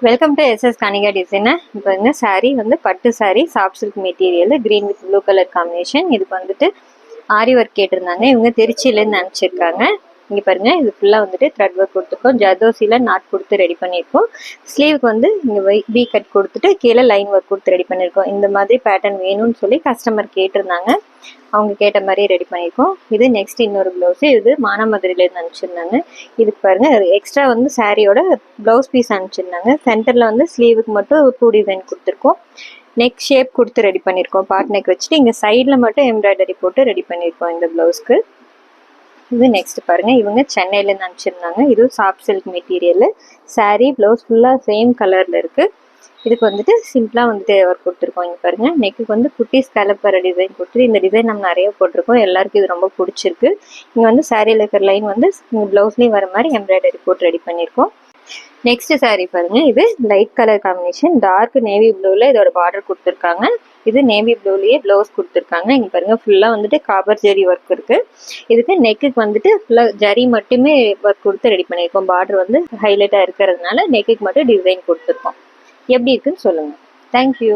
Welcome to SS Kanika designer. இப்போ வந்து சாரீ வந்து பட்டு sari soft silk material green with blue colour combination. இதுக்கு வந்துட்டு ஆரி ஒர்க் கேட்டிருந்தாங்க. இவங்க திருச்சியிலேருந்து அனுப்பிச்சிருக்காங்க. இங்கே பாருங்க, இது ஃபுல்லாக வந்துட்டு த்ரெட் ஒர்க் கொடுத்துருக்கோம். ஜர்தோசியில் நாட் கொடுத்து ரெடி பண்ணியிருக்கோம். ஸ்லீவுக்கு வந்து இங்கே பி கட் கொடுத்துட்டு கீழே லைன் ஒர்க் கொடுத்து ரெடி பண்ணியிருக்கோம். இந்த மாதிரி பேட்டர்ன் வேணும்னு சொல்லி கஸ்டமர் கேட்டிருந்தாங்க. அவங்க கேட்ட மாதிரி ரெடி பண்ணியிருக்கோம். இது நெக்ஸ்ட் இன்னொரு ப்ளவுஸு. இது மானாமதுரையிலேருந்து அனுப்பிச்சிருந்தாங்க. இதுக்கு பாருங்க, எக்ஸ்ட்ரா வந்து சாரியோட ப்ளவுஸ் பீஸ் அனுப்பிச்சிருந்தாங்க. சென்டரில் வந்து ஸ்லீவுக்கு மட்டும் 2 டிசைன் கொடுத்துருக்கோம். நெக் ஷேப் கொடுத்து ரெடி பண்ணியிருக்கோம். பார்ட் நெக் வச்சுட்டு இங்கே சைடில் மட்டும் எம்ப்ராய்டரி போட்டு ரெடி பண்ணியிருக்கோம் இந்த ப்ளவுஸ்க்கு. இது நெக்ஸ்ட் பாருங்க, இவங்க சென்னையிலேருந்து அனுப்பிச்சிருந்தாங்க. இது soft silk material. Sari blouse ஃபுல்லாக சேம் கலரில் இருக்குது. இதுக்கு வந்துட்டு சிம்பிளாக வந்துட்டு ஒர்க் கொடுத்துருக்கோம். இங்கே பாருங்க, நெக்குக்கு வந்து குட்டி ஸ்கேலப் வர டிசைன் கொடுத்துட்டு இந்த டிசைன் நம்ம நிறைய போட்டிருக்கோம். எல்லாருக்கும் இது ரொம்ப பிடிச்சிருக்கு. இங்கே வந்து சாரியில் இருக்கிற லைன் வந்து ப்ளவுஸ்லேயும் வர மாதிரி எம்ப்ராய்டரி போட்டு ரெடி பண்ணியிருக்கோம். நெக்ஸ்ட் சாரீ பாருங்க, இது light colour combination. Dark navy ப்ளூவில் இதோட பார்டர் கொடுத்துருக்காங்க. இது நேவி ப்ளூலேயே ப்ளவுஸ் கொடுத்துருக்காங்க. இங்கே பாருங்க, ஃபுல்லாக வந்துட்டு காப்பர் ஜெரி ஒர்க் இருக்கு. இதுக்கு நெக்குக்கு வந்துட்டு ஃபுல்லாக ஜரி மட்டுமே ஒர்க் கொடுத்து ரெடி பண்ணியிருக்கோம். பார்டர் வந்து ஹைலைட்டாக இருக்கிறதுனால நெக்குக்கு மட்டும் டிசைன் கொடுத்துருக்கோம். எப்படி இருக்குன்னு சொல்லுங்கள். தேங்க்யூ.